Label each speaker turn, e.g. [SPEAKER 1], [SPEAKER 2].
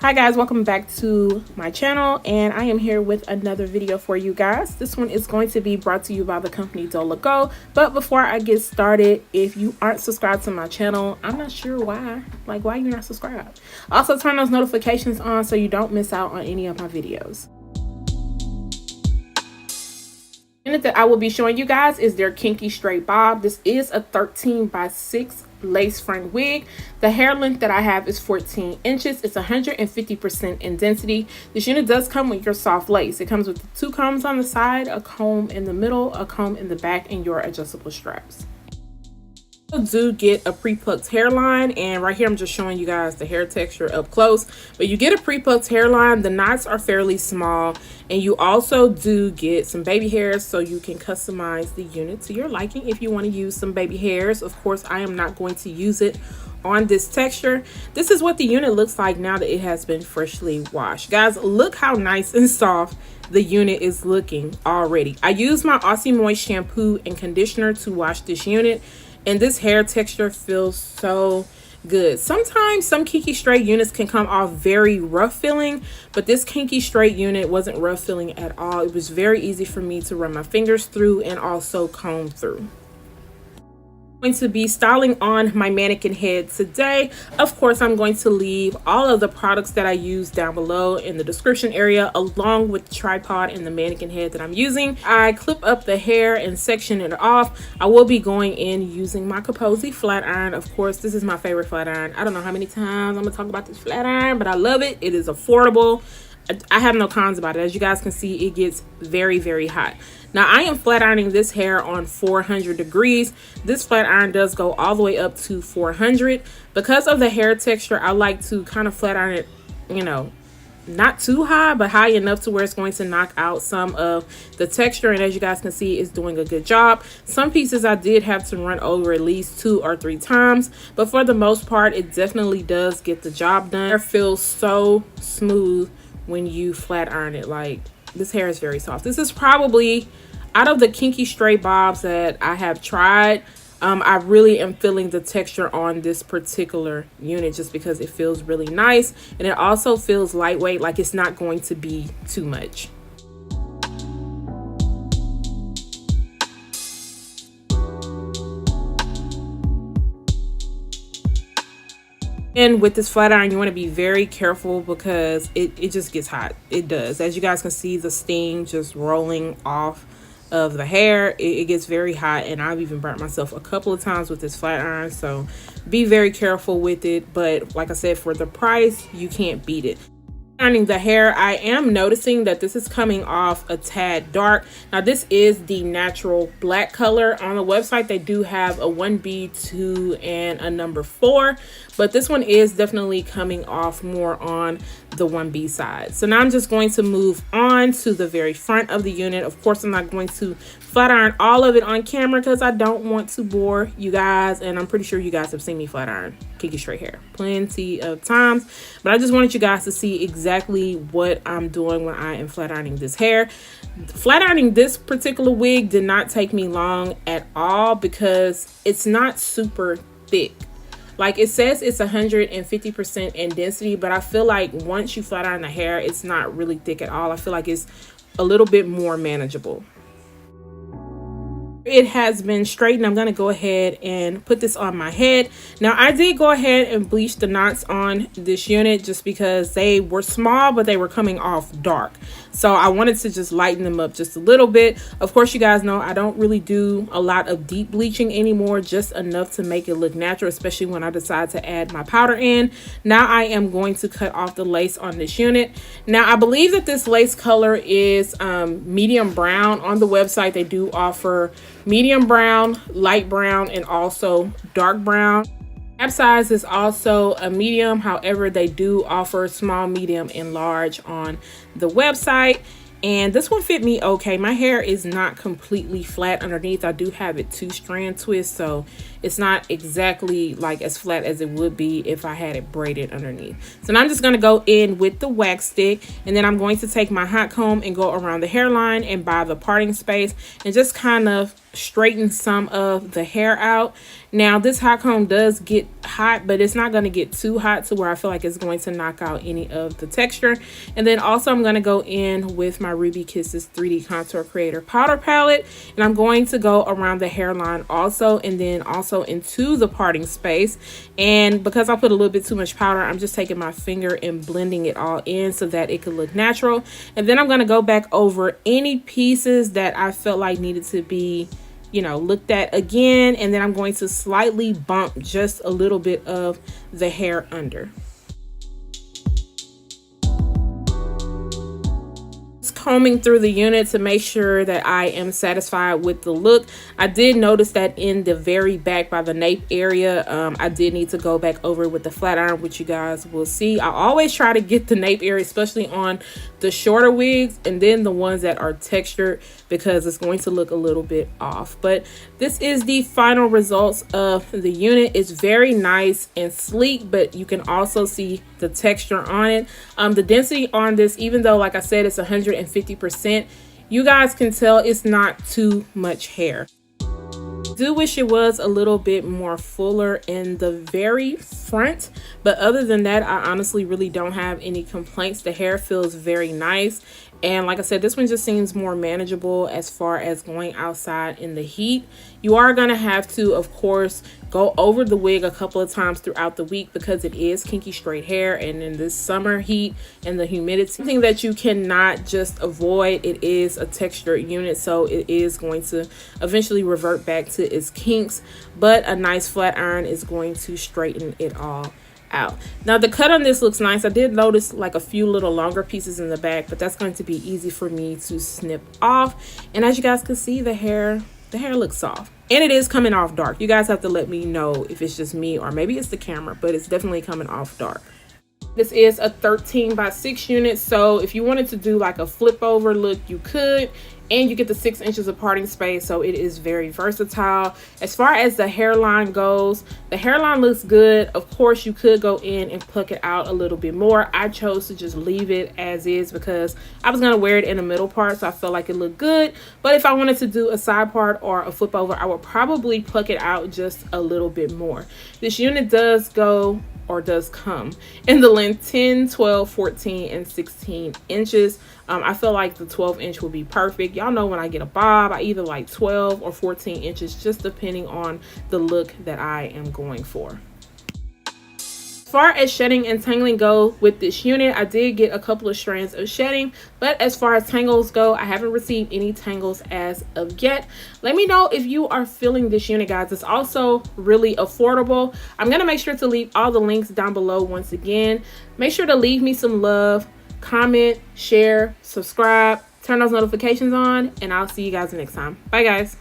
[SPEAKER 1] Hi guys, welcome back to my channel, and I am here with another video for you guys. This one is going to be brought to you by the company Dolago. But before I get started, if you aren't subscribed to my channel, I'm not sure why. Like, why you're not subscribed? Also, turn those notifications on so you don't miss out on any of my videos. The unit that I will be showing you guys is their Kinky straight bob. This is a 13x6 lace front wig. The hair length that I have is 14 inches. It's 150% in density. This unit does come with your soft lace. It comes with 2 combs on the side, a comb in the middle, a comb in the back, and your adjustable straps. You do get a pre-plucked hairline, and right here I'm just showing you guys the hair texture up close. But you get a pre-plucked hairline. The knots are fairly small, and you also do get some baby hairs, so you can customize the unit to your liking if you want to use some baby hairs. Of course, I am not going to use it on this texture. This is what the unit looks like now that it has been freshly washed. Guys, look how nice and soft the unit is looking already. I used my Aussie Moist shampoo and conditioner to wash this unit, and this hair texture feels so good. Sometimes some kinky straight units can come off very rough feeling, but this kinky straight unit wasn't rough feeling at all. It was very easy for me to run my fingers through and also comb through. I'm going to be styling on my mannequin head today. Of course, I'm going to leave all of the products that I use down below in the description area, along with the tripod and the mannequin head that I'm using. I clip up the hair and section it off. I will be going in using my Kaposi flat iron. Of course, this is my favorite flat iron. I don't know how many times I'm gonna talk about this flat iron, but I love it. It is affordable. I have no cons about it. As you guys can see, it gets very, very hot. Now, I am flat ironing this hair on 400 degrees. This flat iron does go all the way up to 400. Because of the hair texture, I like to kind of flat iron it, you know, not too high, but high enough to where it's going to knock out some of the texture. And as you guys can see, it's doing a good job. Some pieces I did have to run over at least 2 or 3 times, but for the most part, it definitely does get the job done. It feels so smooth when you flat iron it. Like, this hair is very soft. This is probably, out of the kinky straight bobs that I have tried, I really am feeling the texture on this particular unit just because it feels really nice, and it also feels lightweight, like it's not going to be too much. And with this flat iron, you want to be very careful because it just gets hot. It does. As you guys can see, the steam just rolling off of the hair. It gets very hot, and I've even burnt myself a couple of times with this flat iron, so be very careful with it. But like I said, for the price, you can't beat it. Ironing the hair, I am noticing that this is coming off a tad dark. Now, this is the natural black color. On the website, they do have a 1B, 2, and a number 4, but this one is definitely coming off more on the 1B side. So now I'm just going to move on to the very front of the unit. Of course, I'm not going to flat iron all of it on camera because I don't want to bore you guys, and I'm pretty sure you guys have seen me flat iron kinky straight hair plenty of times, but I just wanted you guys to see exactly what I'm doing when I am flat ironing this hair. Flat ironing this particular wig did not take me long at all because it's not super thick. Like, it says it's 150% in density, but I feel like once you flat iron the hair, it's not really thick at all. I feel like it's a little bit more manageable. It has been straightened. I'm going to go ahead and put this on my head. Now, I did go ahead and bleach the knots on this unit just because they were small, but they were coming off dark. So I wanted to just lighten them up just a little bit. Of course, you guys know I don't really do a lot of deep bleaching anymore, just enough to make it look natural, especially when I decide to add my powder in. Now I am going to cut off the lace on this unit. Now, I believe that this lace color is medium brown. On the website, they do offer medium brown, light brown, and also dark brown. Cap size is also a medium. However, they do offer small, medium, and large on the website. And this one fit me okay. My hair is not completely flat underneath. I do have it 2-strand twist, so it's not exactly like as flat as it would be if I had it braided underneath. So now I'm just going to go in with the wax stick, and then I'm going to take my hot comb and go around the hairline and by the parting space and just kind of straighten some of the hair out. Now this hot comb does get hot, but it's not going to get too hot to where I feel like it's going to knock out any of the texture. And then also I'm going to go in with my Ruby Kisses 3D Contour Creator powder palette, and I'm going to go around the hairline also, and then also into the parting space. And because I put a little bit too much powder, I'm just taking my finger and blending it all in so that it could look natural. And then I'm going to go back over any pieces that I felt like needed to be, you know, looked at again, and then I'm going to slightly bump just a little bit of the hair under. Combing through the unit to make sure that I am satisfied with the look. I did notice that in the very back by the nape area, I did need to go back over with the flat iron, which you guys will see. I always try to get the nape area, especially on the shorter wigs and then the ones that are textured, because it's going to look a little bit off. But this is the final results of the unit. It's very nice and sleek, but you can also see the texture on it. The density on this, even though like I said it's 150%, you guys can tell it's not too much hair. Do wish it was a little bit more fuller in the very front, but other than that, I honestly really don't have any complaints. The hair feels very nice, and like I said, this one just seems more manageable as far as going outside in the heat. You are going to have to, of course, go over the wig a couple of times throughout the week because it is kinky straight hair, and in this summer heat and the humidity, something that you cannot just avoid. It is a textured unit, so it is going to eventually revert back to its kinks, but a nice flat iron is going to straighten it all out. Now the cut on this looks nice. I did notice like a few little longer pieces in the back, but that's going to be easy for me to snip off. And as you guys can see, the hair looks soft, and it is coming off dark. You guys have to let me know if it's just me or maybe it's the camera, but it's definitely coming off dark. This is a 13 by 6 unit, so if you wanted to do like a flip over look, you could, and you get the 6 inches of parting space, so it is very versatile. As far as the hairline goes, the hairline looks good. Of course, you could go in and pluck it out a little bit more. I chose to just leave it as is because I was going to wear it in the middle part, so I felt like it looked good. But if I wanted to do a side part or a flip over, I would probably pluck it out just a little bit more. This unit does go, or does come, in the length 10, 12, 14, and 16 inches. I feel like the 12 inch will be perfect. Y'all know when I get a bob, I either like 12 or 14 inches, just depending on the look that I am going for. As far as shedding and tangling go with this unit, I did get a couple of strands of shedding, but as far as tangles go, I haven't received any tangles as of yet. Let me know if you are feeling this unit, guys. It's also really affordable. I'm going to make sure to leave all the links down below once again. Make sure to leave me some love, comment, share, subscribe, turn those notifications on, and I'll see you guys next time. Bye, guys.